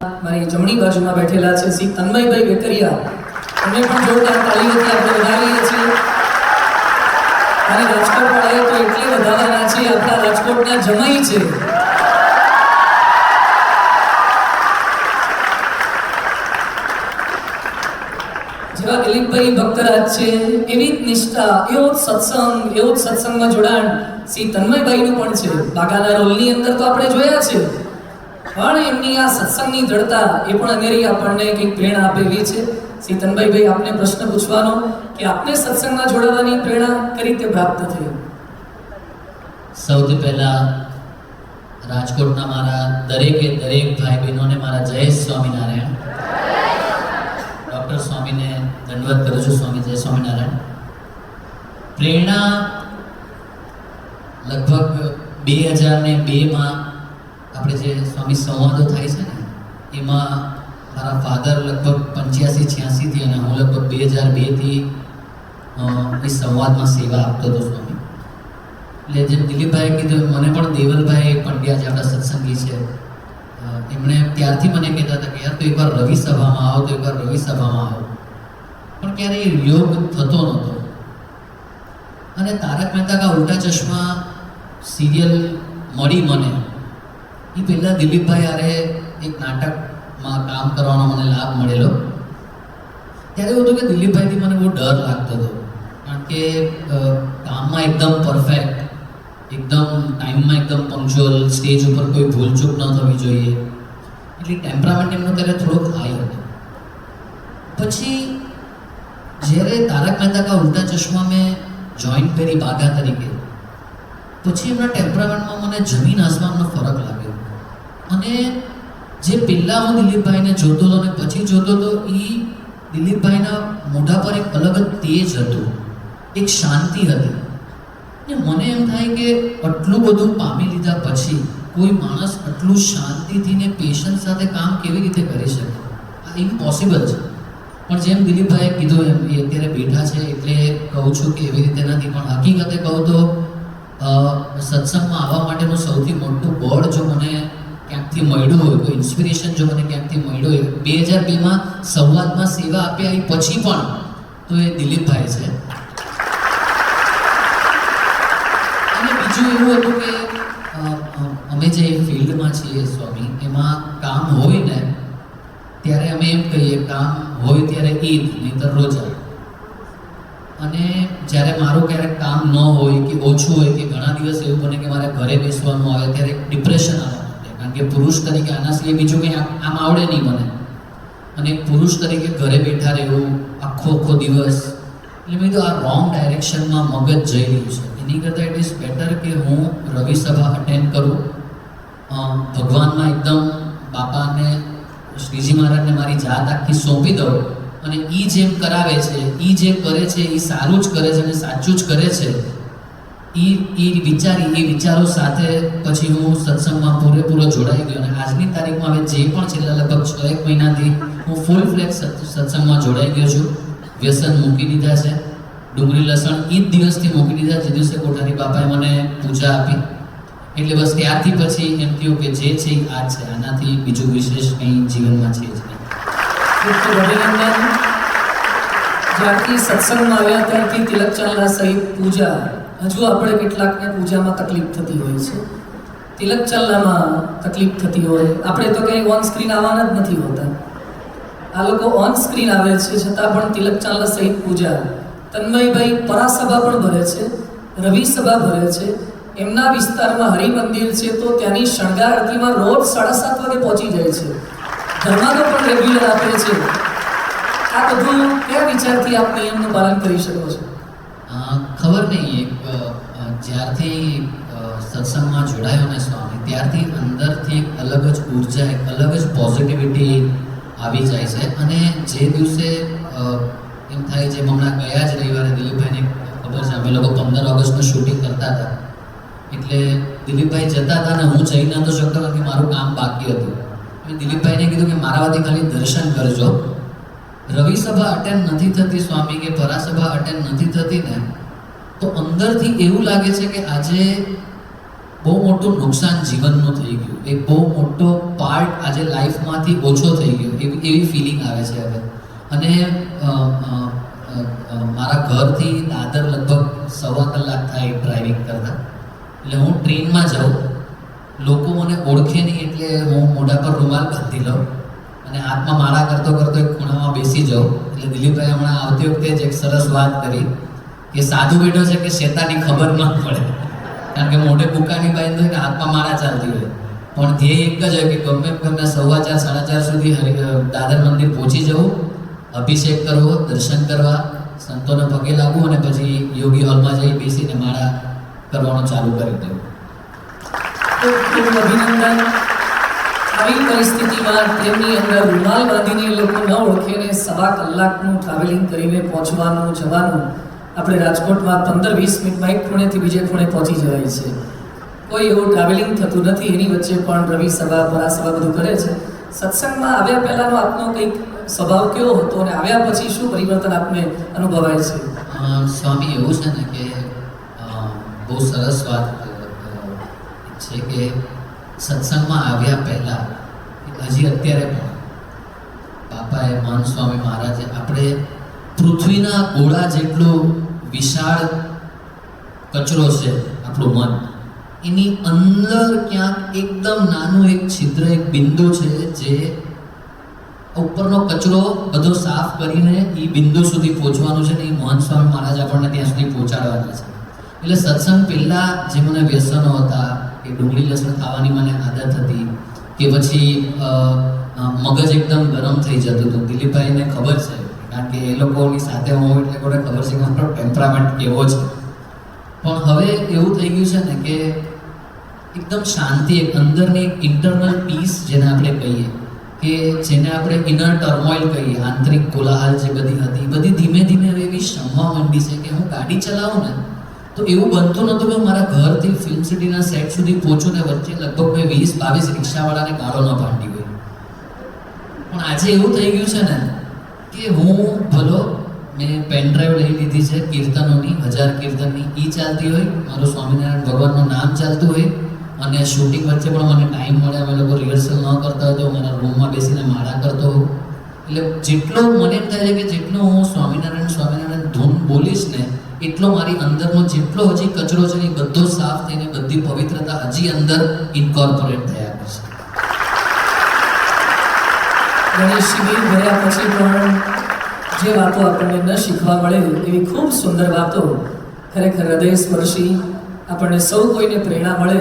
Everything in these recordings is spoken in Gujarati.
મારી જમણી બાજુમાં બેઠેલા છે શ્રી તન્મયભાઈ વેકરિયા, એમને પણ જોરદાર તાળીઓથી આપણે વધાવીએ છીએ. અને રાજકોટ વાળાએ તો એટલે વધારવાના છે, આપણા રાજકોટના જમાઈ છે. જેવા દિલીપભાઈ ભક્તરાજ છે, એવી જ નિષ્ઠા, એવો જ સત્સંગ, એવો જ સત્સંગમાં જોડાણ શ્રી તન્મયભાઈનું પણ છે. બાગાના રોલની અંદર તો આપણે જોયા છે, પણ એમની આ સત્સંગની દ્રઢતા એ પણ અનેરી આપણને કંઈક પ્રેરણા આપે એવી છે. શ્રી તન્મયભાઈ, આપને પ્રશ્ન પૂછવાનો કે આપને સત્સંગમાં જોડાવાની પ્રેરણા કઈ રીતે પ્રાપ્ત થઈ? સૌથી પહેલા રાજકોટના મારા દરેક ભાઈ બહેનોને મારા જય સ્વામિનારાયણ. ડૉક્ટર સ્વામીને દંડવત કરું છું. સ્વામી જય સ્વામિનારાયણ. પ્રેરણા લગભગ 2002માં આપણે જે સ્વામી સંવાદો થાય છે ને, એમાં મારા ફાધર લગભગ 85-86 થી અને હું લગભગ 2002 થી એ સંવાદમાં સેવા આપતો હતો સ્વામી. એટલે જેમ દિલીપભાઈએ કીધું, મને પણ દેવલભાઈ પંડ્યા જે આપણા સત્સંગી છે, એમણે ત્યારથી મને કહેતા હતા કે યાર તો એકવાર રવિ સભામાં આવો, તો એકવાર રવિ સભામાં આવો. પણ ક્યારેય યોગ થતો નહોતો. અને તારક મહેતા કા ઉલ્ટા ચશ્મા સિરિયલ મળી મને, એ પહેલાં દિલીપભાઈ હારે એક નાટકમાં કામ કરવાનો મને લાભ મળેલો. ત્યારે એવું હતું કે દિલીપભાઈથી મને બહુ ડર લાગતો હતો, કારણ કે કામમાં એકદમ પરફેક્ટ, એકદમ ટાઈમમાં એકદમ પંક્ચ્યુઅલ, સ્ટેજ ઉપર કોઈ ભૂલચૂક ન થવી જોઈએ, એટલે ટેમ્પરામેન્ટ એમનો ત્યારે થોડોક હાઈ હતો. પછી જ્યારે તારક મહેતા કા ઉલ્ટા ચશ્મા મેં જોઈન કરી બાઘા તરીકે, પછી એમના ટેમ્પરામેન્ટમાં મને જમીન આસમાનનો ફરક લાગ્યો. અને જે પહેલાં હું દિલીપભાઈને જોતો હતો અને પછી જોતો હતો, એ દિલીપભાઈના મોઢા પર એક અલગ જ તેજ હતું, એક શાંતિ હતી. ને મને એમ થાય કે આટલું બધું પામી લીધા પછી કોઈ માણસ આટલું શાંતિથી ને પેશન્સ સાથે કામ કેવી રીતે કરી શકે? આ ઇમ્પોસિબલ છે. પણ જેમ દિલીપભાઈએ કીધું એમ, એ અત્યારે બેઠા છે એટલે કહું છું કે એવી રીતે નથી, પણ હકીકતે કહું તો સત્સંગમાં આવવા માટેનું સૌથી મોટું બળ જો મને ક્યાંકથી મળ્યું હોય, કોઈ ઇન્સ્પિરેશન જો મને ક્યાંકથી મળ્યું હોય, 2002માં સંવાદમાં સેવા આપ્યા એ પછી પણ, તો એ દિલીપભાઈ છે. અને બીજું એવું હતું કે અમે જે ફિલ્ડમાં છીએ સ્વામી, એમાં કામ હોય ને ત્યારે અમે એમ કહીએ, કામ હોય ત્યારે ઈદ, નહીંતર રોજા. અને જ્યારે મારું ક્યારેક કામ ન હોય કે ઓછું હોય કે ઘણા દિવસ એવું બને કે મારે ઘરે બેસવાનું આવે, ત્યારે ડિપ્રેશન આવે. કારણ કે પુરુષ તરીકે આના સિવાય બીજું કંઈ આમ આવડે નહીં મને. અને પુરુષ તરીકે ઘરે બેઠા રહેવું આખો દિવસ, એટલે મેં કીધું આ રોંગ ડાયરેક્શનમાં મગજ જઈ રહ્યું છે. એની કરતાં ઇટ ઇઝ બેટર કે હું રવિ સભા અટેન્ડ કરું, ભગવાનમાં એકદમ બાપાને, શ્રીજી મહારાજને મારી જાત આખી સોંપી દઉં, અને એ જેમ કરાવે છે, એ જે કરે છે એ સારું જ કરે છે અને સાચું જ કરે છે, એ વિચારો સાથે પછી હું સત્સંગમાં પૂરેપૂરો જોડાઈ ગયો. અને આજની તારીખમાં હવે જે પણ છેલ્લા લગભગ 6-1 મહિનાથી હું ફૂલ ફ્લેગ સત્સંગમાં જોડાઈ ગયો છું. વ્યસન મૂકી દીધા છે, ડુંગળી લસણ એ જ દિવસથી મૂકી દીધા જે દિવસે કોઠારી બાપાએ મને પૂજા આપી. એટલે બસ ત્યારથી પછી એમ થયું કે જે છે આ છે, આનાથી બીજું વિશેષ કંઈ જીવનમાં છે જ નહીં. અભિનંદન. જ્યારથી સત્સંગમાં આવ્યા ત્યારથી તિલક ચાંદલા સહિત પૂજા, હજુ આપણે કેટલાકને પૂજામાં તકલીફ થતી હોય છે, તિલક ચાંદલામાં તકલીફ થતી હોય. આપણે તો કંઈ ઓન સ્ક્રીન આવવાના જ નથી હોતા, આ લોકો ઓન સ્ક્રીન આવે છે, છતાં પણ તિલક ચાંદલા સહિત પૂજા. તન્મયભાઈ પરાસભા પણ ભરે છે, રવિ સભા ભરે છે. એમના વિસ્તારમાં હરિમંદિર છે, તો ત્યાંની શણગાર આરતીમાં રોજ 7:30 વાગે પહોંચી જાય છે. ધર્માદો પણ રેગ્યુલર આપે છે. આ બધું કયા વિચારથી આપ નિયમનું પાલન કરી શકો છો? ખબર નહીં, જ્યારથી સત્સંગમાં જોડાયો ને સ્વામી, ત્યારથી અંદરથી એક અલગ જ ઉર્જા, એક અલગ જ પોઝિટિવિટી આવી જાય છે. અને જે દિવસે એમ થાય, જેમ હમણાં ગયા જ રવિવારે દિલીપભાઈને ખબર છે, અમે લોકો 15 ઓગસ્ટનું શૂટિંગ કરતા હતા, એટલે દિલીપભાઈ જતા હતા ને હું જઈ નહોતો શકતો કારણ કે મારું કામ બાકી હતું. મેં દિલીપભાઈને કીધું કે મારા વતી ખાલી દર્શન કરજો. રવિ સભા અટેન્ડ નથી થતી સ્વામી, કે પરાસભા અટેન્ડ નથી થતી ને, તો અંદરથી એવું લાગે છે કે આજે બહુ મોટું નુકસાન જીવનનું થઈ ગયું, એક બહુ મોટો પાર્ટ આજે લાઈફમાંથી ઓછો થઈ ગયો એવી ફિલિંગ આવે છે હવે. અને મારા ઘરથી દાદર લગભગ 1.25 કલાક થાય ડ્રાઇવિંગ કરતાં. એટલે હું ટ્રેનમાં જાઉં, લોકો મને ઓળખે નહીં એટલે હું મોઢા પર રૂમાલ બાંધી લઉં અને હાથમાં માળા કરતો કરતો એક ખૂણામાં બેસી જાઉં. એટલે દિલીપભાઈ હમણાં આવતી વખતે જ એક સરસ વાત કરી કે સાધુ બેઠો છે કે શેતાની ખબર ન પડે, કારણ કે મોઢે બુકાની બાંધી હોય કે હાથમાં માળા ચાલતી હોય, પણ ધ્યેય એક જ હોય કે ગમે 4:15 4:30 સુધી દાદર મંદિર પહોંચી જવું, અભિષેક કરવો, દર્શન કરવા, સંતોને પગે લાગવું અને પછી યોગી હોલમાં જઈ બેસીને માળા કરવાનું ચાલુ કરી દેવું. ખૂબ ખૂબ અભિનંદન. આવી પરિસ્થિતિમાં તેમની અંદર રૂમાલ બાંધીને લોકો ન ઓળખે ને 1.25 કલાકનું ટ્રાવેલિંગ કરીને પહોંચવાનું જવાનું. આપણે રાજકોટમાં 15-20 મિનિટમાં એક ખૂણેથી બીજે ખૂણે પહોંચી જવાય છે. કોઈ એવું ટ્રાવેલિંગ થતું નથી. એની વચ્ચે પણ રવિ સભા, પરાસભા બધું કરે છે. સત્સંગમાં આવ્યા પહેલાંનો આપનો કંઈક સ્વભાવ કેવો હતો અને આવ્યા પછી શું પરિવર્તન આપને અનુભવાય છે? સ્વામી, એવું છે ને કે બહુ સરસ વાત છે કે સત્સંગમાં આવ્યા પહેલાં, હજી અત્યારે પણ બાપાએ, મહાન સ્વામી મહારાજે આપણે પૃથ્વીના ગોળા જેટલો વિશાળ કચરો છે આપણું મન, એની અંદર ક્યાંક એકદમ નાનું એક છિદ્ર, એક બિંદુ છે જે ઉપરનો કચરો બધો સાફ કરીને એ બિંદુ સુધી પહોંચવાનું છે ને એ મહાન સ્વામી મહારાજ આપણને ત્યાં સુધી પહોંચાડવાના છે. એટલે સત્સંગ પહેલાં જે મને વ્યસનો હતા, કે ડુંગળી લસણ ખાવાની મને આદત હતી, કે પછી મગજ એકદમ ગરમ થઈ જતું હતું. દિલીપભાઈને ખબર છે, કારણ કે એ લોકોની સાથે હું એટલે કોને ખબર છે કે મારો ટેમ્પરામેન્ટ કેવો છે. પણ હવે એવું થઈ ગયું છે ને કે એકદમ શાંતિ, એક અંદરની એક ઇન્ટરનલ પીસ જેને આપણે કહીએ, કે જેને આપણે ઇનર ટર્મોઇલ કહીએ, આંતરિક કોલાહલ જે બધી હતી, બધી ધીમે ધીમે હવે એવી શમવા માંડી છે કે હું ગાડી ચલાવું ને તો એવું બનતું નહોતું કે મારા ઘરથી ફિલ્મ સિટીના સેટ સુધી પહોંચું ને વચ્ચે લગભગ મેં 20-22 રિક્ષાવાળાને ગાળો ન ભાંડી હોય. પણ આજે એવું થઈ ગયું છે ને કે હું ભલો મેં પેનડ્રાઈવ લઈ લીધી છે કીર્તનોની, 1000 કીર્તનની, એ ચાલતી હોય, મારું સ્વામિનારાયણ ભગવાનનું નામ ચાલતું હોય, અને શૂટિંગ વચ્ચે પણ મને ટાઈમ મળે, અમે લોકો રિહર્સલ ન કરતા હોય તો મારા રૂમમાં બેસીને માળા કરતો હોઉં. એટલે જેટલો મને એમ થાય છે કે જેટલો હું સ્વામિનારાયણ ધૂન બોલીશ ને એટલો મારી અંદરનો જેટલો હજી કચરો છે એ બધો સાફ થઈને બધી પવિત્રતા હજી અંદર ઇન્કોર્પોરેટ થયા કરશે. ગણેશ શિબિર ભર્યા પછી પણ જે વાતો આપણને ન શીખવા મળે એવી ખૂબ સુંદર વાતો, ખરેખર હૃદય સ્પર્શી, આપણને સૌ કોઈને પ્રેરણા મળે.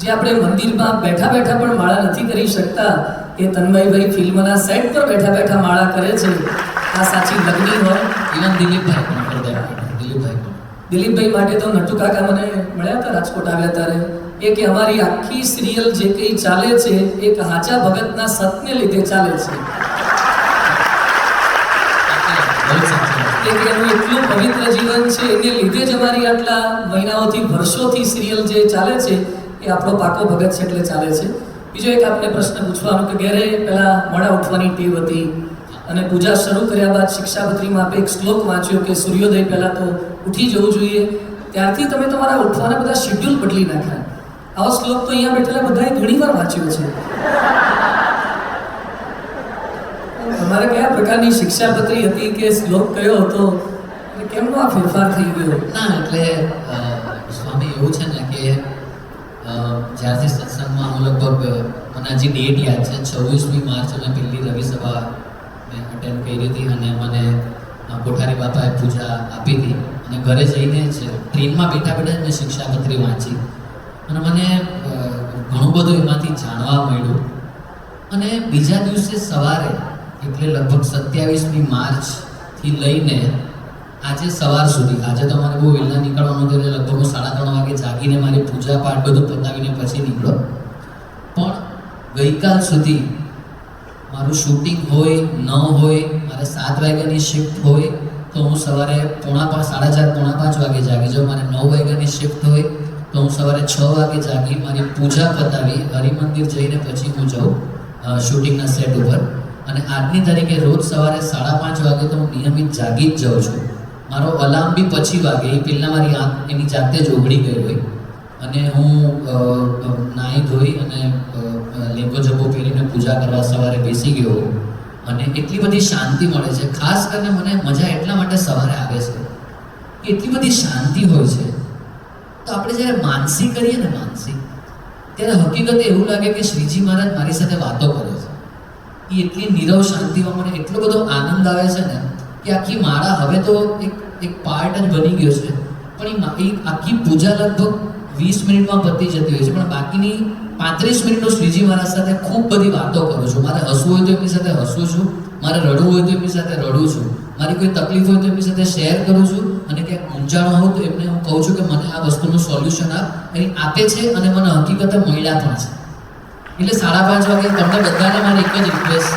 જે આપણે મંદિરમાં બેઠા બેઠા પણ માળા નથી કરી શકતા, એ તન્મયભાઈ ફિલ્મના સેટ પર બેઠા બેઠા માળા કરે છે. આ સાચી લગ્ની હોય. ઇવન દિલીપભાઈ માટે તો નટુ કાકા મને મળ્યા હતા રાજકોટ આવ્યા ત્યારે, એ કે અમારી આખી સિરિયલ જે કંઈ ચાલે છે એક હાચા ભગતના સતને લીધે ચાલે છે. કે એનું એટલું પવિત્ર જીવન છે, એને લીધે જ અમારી આટલા મહિનાઓથી, વર્ષોથી સિરિયલ જે ચાલે છે એ આપણો પાકો ભગત છે એટલે ચાલે છે. બીજો એક આપને પ્રશ્ન પૂછવાનો કે ઘરે પહેલા મોડા ઉઠવાની ટેવ હતી અને પૂજા શરૂ કર્યા બાદ શિક્ષાપત્રીમાં આપણે એક શ્લોક વાંચ્યો કે સૂર્યોદય પહેલા તો ઉઠી જવું જોઈએ. ત્યારથી તમે તમારા ઉઠવાના બધા શેડ્યુલ બદલી નાખ્યા. આવો શ્લોક તો અહીંયા બેઠેલા બધાએ ઘણીવાર વાંચ્યો છે. તમારે કયા પ્રકારની શિક્ષાપત્રી હતી કે શ્લોક કયો હતો, કેમનો આ ફેરફાર થઈ ગયો? ના, એટલે સ્વામી એવું છે ને કે જ્યારથી સત્સંગમાં હું લગભગ, મને હજી ડેટ યાદ છે, 26મી માર્ચ મેં પહેલી રવિ સભા મેં અટેન્ડ કરી હતી અને મને કોઠારી બાપાએ પૂજા આપી હતી. અને ઘરે જઈને જ ટ્રેનમાં બેઠા બેઠા મેં શિક્ષાપત્રી વાંચી અને મને ઘણું બધું એમાંથી જાણવા મળ્યું. અને બીજા દિવસે સવારે, એટલે લગભગ 27મી માર્ચથી લઈને આજે સવાર સુધી, આજે તો મારે બહુ વહેલા નીકળવાનું હતું એટલે લગભગ હું 3:30 વાગે જાગીને મારી પૂજા પાઠ બધું પતાવીને પછી નીકળો. પણ ગઈકાલ સુધી મારું શૂટિંગ હોય ન હોય, મારે 7 વાગ્યાની શિફ્ટ હોય તો હું સવારે 4:30 વાગે જાગી જાઉં. મારે 9 વાગ્યાની શિફ્ટ હોય તો હું સવારે 6 વાગે જાગી મારી પૂજા પતાવી હરિમંદિર જઈને પછી હું જાઉં શૂટિંગના સેટ ઉપર. અને આજની તારીખે રોજ સવારે 5:30 વાગે તો હું નિયમિત જાગી જ જાઉં છું. મારો અલાર્મ બી પછી વાગે, એ પહેલાં મારી આંખ એની જાતે જ ઉઘડી ગઈ હોય. અને હું નાહી ધોઈ અને લેંગો જબ્બો પહેરીને પૂજા કરવા સવારે બેસી ગયો અને એટલી બધી શાંતિ મળે છે. ખાસ કરીને મને મજા એટલા માટે સવારે આવે છે કે એટલી બધી શાંતિ હોય છે. તો આપણે જ્યારે માનસી કરીએ ને માનસી, ત્યારે હકીકતે એવું લાગે કે શ્રીજી મહારાજ મારી સાથે વાતો કરે છે. એ એટલી નીરવ શાંતિમાં મને એટલો બધો આનંદ આવે છે ને કે આખી માળા હવે તો એક પાર્ટ જ બની ગયો છે. પણ એ આખી પૂજા લગભગ 20 મિનિટમાં પતી જતી હોય છે, પણ બાકીની 35 મિનિટો શ્રીજી મહારાજ સાથે ખૂબ બધી વાતો કરું છું. મારે હસવું હોય તો એમની સાથે હસું છું, મારે રડવું હોય તો એમની સાથે રડું છું, મારી કોઈ તકલીફ હોય તો એમની સાથે શેર કરું છું, અને ક્યાંક મૂંઝાણો હોઉં તો એમને હું કહું છું કે મને આ વસ્તુનું સોલ્યુશન આપે છે અને મને હકીકતે મળ્યા પણ છે. એટલે 5:30 વાગે તમને બધાને મારી એક જ રિક્વેસ્ટ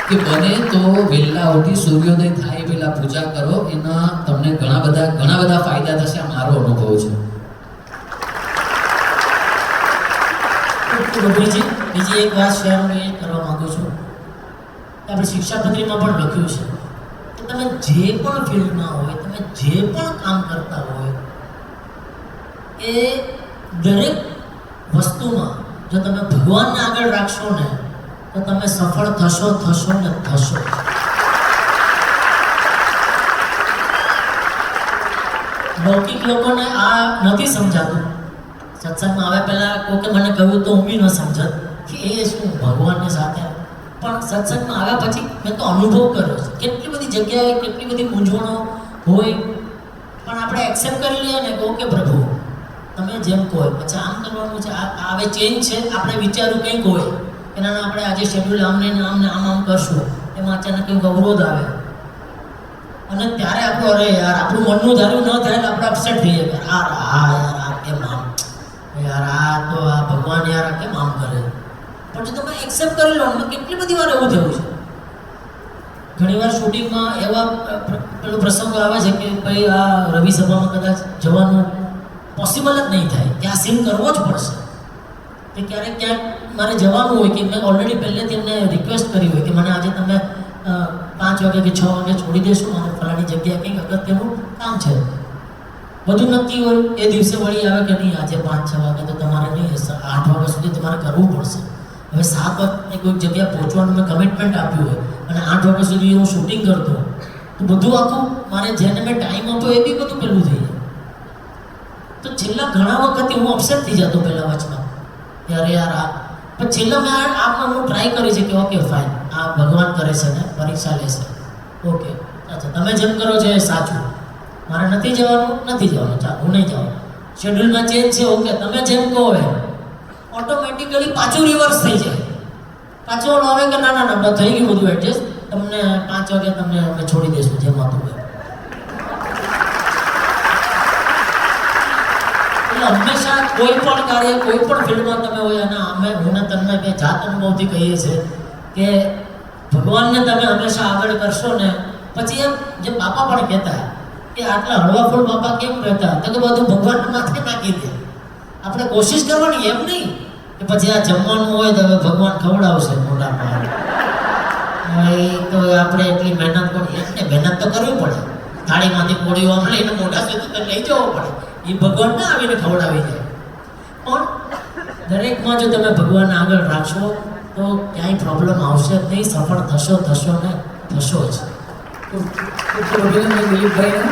છે કે બને તો વહેલા ઉઠી સૂર્યોદય થાય પહેલા પૂજા કરો. એના તમને ઘણા બધા ફાયદા થશે. આ મારો અનુભવ છે. બીજી એક વાત શેર હું એ કરવા માંગુ છું કે આપણે શિક્ષાપત્રીમાં પણ લખ્યું છે કે તમે જે પણ ફિલ્ડમાં હોય, તમે જે પણ કામ કરતા હોય, એ દરેક વસ્તુમાં જો તમે ભગવાનને આગળ રાખશો ને તો તમે સફળ થશો ને થશો. લૌકિક લોકોને આ નથી સમજાતું. સત્સંગમાં આવે પહેલાં કોઈ કે મને કહ્યું તો હું બી ન સમજત કે એ શું ભગવાનની સાથે. પણ સત્સંગમાં આવ્યા પછી મેં તો અનુભવ કર્યો છે. કેટલી બધી જગ્યાએ કેટલી બધી મૂંઝવણો હોય, પણ આપણે એક્સેપ્ટ કરી લઈએ ને કે ઓકે પ્રભુ તમે જેમ કહો. પછી આમ કરવાનું છે, આ હવે ચેન્જ છે. આપણે વિચારું કંઈક હોય કે ના આપણે આજે શેડ્યુલ આમ કરશું, એમાં અચાનક કંઈક અવરોધ આવે અને ત્યારે આપણું અરે યાર આપણું મનનું ધાર્યું ન થાય એટલે આપણે અપસેટ થઈએ કે આ કેમ આમ, યાર આ તો આ ભગવાન યાર આ કેમ આમ કરે. પણ જો તમે એક્સેપ્ટ કરી લો ને, કેટલી બધી વાર એવું થયું છે. ઘણીવાર શૂટિંગમાં એવા પેલો પ્રસંગો આવે છે કે ભાઈ આ રવિ સભામાં કદાચ જવાનું પોસિબલ જ નહીં થાય, કે આ સીન કરવો જ પડશે. કે ક્યારેક ક્યાંક મારે જવાનું હોય કે મેં ઓલરેડી પહેલેથી એમને રિક્વેસ્ટ કરી હોય કે મને આજે તમે 5 વાગે કે 6 વાગે છોડી દેશો, મારે ફલાણી જગ્યાએ કંઈક અગત્યનું કામ છે. બધું નક્કી હોય, એ દિવસે વળી આવે કે નહીં આજે 5-6 વાગે તો તમારે નહીં, 8 વાગ્યા સુધી તમારે કરવું પડશે. હવે 7 વાગે કોઈક જગ્યાએ પહોંચવાનું મેં કમિટમેન્ટ આપ્યું હોય અને 8 વાગ્યા સુધી હું શૂટિંગ કરતો તો બધું આખું મારે જેને મેં ટાઈમ આપ્યો એ બી બધું પેલું થઈ જાય. તો છેલ્લા ઘણા વખતે હું અપસેટ થઈ જતો પહેલાં વચમાં, યાર આ. પણ છેલ્લા મેં આમાં હું ટ્રાય કરી છે કે ઓકે ફાઇન, આ ભગવાન કરે છે ને પરીક્ષા લેશે, ઓકે અચ્છા તમે જેમ કરો છો એ સાચું, મારે નથી જવાનું ચાલ હું નહીં જાઉં. શેડ્યુલમાં ચેન્જ છે, ઓકે તમે જેમ કહો એમ. ઓટોમેટિકલી પાછું રિવર્સ થઈ જાય. પાછું આવે કે ના થઈ ગયું બધું એડજસ્ટ, તમને 5 વાગે તમને અમે છોડી દઈશું જેમ હતું એમ. એટલે હંમેશા કોઈ પણ કાર્ય કોઈ પણ ફિલ્ડમાં તમે હોય, અને હું તન્મય બે જાત અનુભવથી કહીએ છીએ કે ભગવાનને તમે હંમેશા આગળ કરશો ને. પછી એમ જે બાપા પણ કહેતા કે આટલા હળવાફળ બાપા કેમ રહેતા, તો કે બધું ભગવાન માથે નાખી દે. આપણે કોશિશ કરવાની, એમ નહીં કે પછી આ જમવાનું હોય તો હવે ભગવાન ખવડાવશે મોટા પાડે. તો આપણે એટલી મહેનત કરી, એટલે મહેનત તો કરવી પડે. થાળીમાંથી કોળીઓ આમ લઈને મોઢા સુધી તો લઈ જવો પડે. એ ભગવાન ના આવીને ખવડાવી જાય. પણ દરેકમાં જો તમે ભગવાનને આગળ રાખશો તો ક્યાંય પ્રોબ્લેમ આવશે જ નહીં. સફળ થશો ને થશો જ. અભિનંદન દિલીપભાઈને.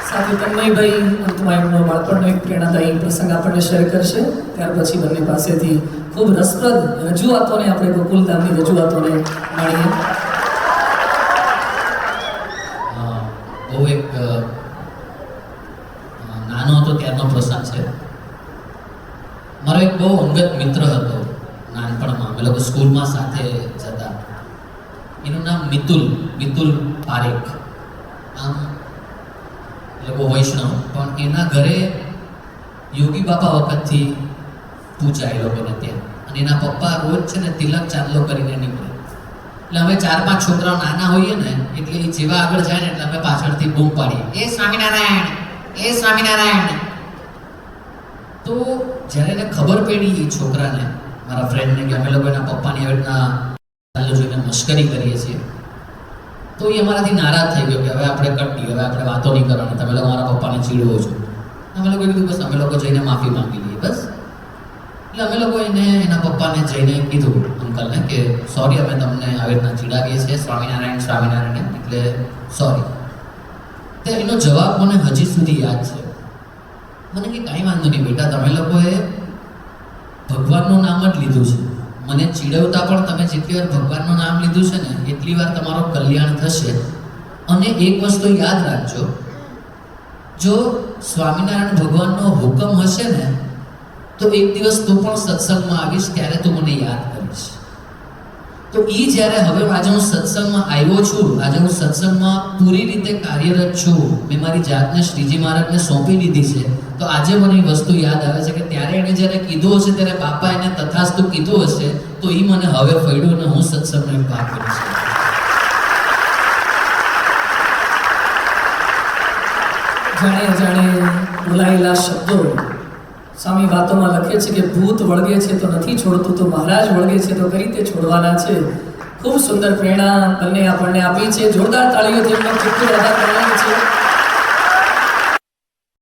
સાથે તન્મયભાઈ અંતમાં એમનો બાળપણનો એક પ્રેરણાદાયી પ્રસંગ આપણને શેર કરશે. ત્યાર પછી બંને પાસેથી ખૂબ રસપ્રદ રજૂઆતોને આપણે ગોકુલધામની રજૂઆતોને માણીએ. બહુ એક નાનો હતો ત્યારનો પ્રસંગ છે. મારો એક બહુ અંગત મિત્ર હતો નાનપણમાં. અમે લોકો સ્કૂલમાં સાથે જતા. એનું નામ મિતુલ પારેખ. આમ એ લોકો વૈષ્ણવ, પણ એના ઘરે યોગી બાપા વખતથી પૂજા એ લોકોને ત્યાં. અને એના પપ્પા રોજ છે ને તિલક ચાંદલો કરીને નીકળે. એટલે અમે 4-5 છોકરાઓ નાના હોઈએ ને, એટલે એ જેવા આગળ જાય ને એટલે અમે પાછળથી બૂમ પાડીએ, એ સ્વામિનારાયણ, એ સ્વામિનારાયણ. તો જ્યારે એને ખબર પડી એ છોકરાને, મારા ફ્રેન્ડને, કે અમે લોકો એના પપ્પાની આવી રીતના ચાંદલો જોઈને મશ્કરી કરીએ છીએ, તો એ અમારાથી નારાજ થઈ ગયો કે હવે આપણે કટ્ટી, હવે આપણે વાતો નહીં કરવાની, તમે લોકો મારા પપ્પાને ચીડવો છો. અમે લોકોએ કીધું બસ અમે લોકો જઈને માફી માંગી લઈએ બસ. એટલે અમે લોકો એને એના પપ્પાને જઈને કીધું અંકલને કે સોરી અમે તમને આવી રીતના ચીડાવીએ છીએ સ્વામિનારાયણ એટલે સોરી. તો એનો જવાબ મને હજી સુધી યાદ છે. મને કે કાંઈ વાંધો નહીં બેટા, તમે લોકોએ ભગવાનનું નામ જ લીધું છે. મને ચીડવતા પણ તમે જેટલી વાર ભગવાનનું નામ લીધું છે ને એટલી વાર તમારો કલ્યાણ થશે. અને એક વસ્તુ યાદ રાખજો, જો સ્વામિનારાયણ ભગવાનનો હુકમ હશે ને તો એક દિવસ તું પણ સત્સંગમાં આવીશ, ત્યારે તું મને યાદ કરીશ. તો એ જ્યારે હવે આજે હું સત્સંગમાં આવ્યો છું, આજે હું સત્સંગમાં પૂરી રીતે કાર્યરત છું, મેં મારી જાતને શ્રીજી મહારાજને સોંપી દીધી છે, તો આજે મને એ વસ્તુ યાદ આવે છે કે ત્યારે એને જ્યારે કીધું હશે ત્યારે બાપા એને તથાસ્તુ કીધું હશે, તો એ મને હવે ફળ્યું અને હું સત્સંગનો એક ભાગ બની છું. જાણે જાણે બોલાયેલા શબ્દો સ્વામી વાતોમાં લખે છે કે ભૂત વળગે છે તો નથી છોડતું, તો મહારાજ વળગે છે તો કઈ રીતે છોડવાના છે. ખૂબ સુંદર પ્રેરણા બંને આપણને આપી છે. જોરદાર તાળીઓથી એમનો ખૂબ ખૂબ આભાર માનીએ છીએ.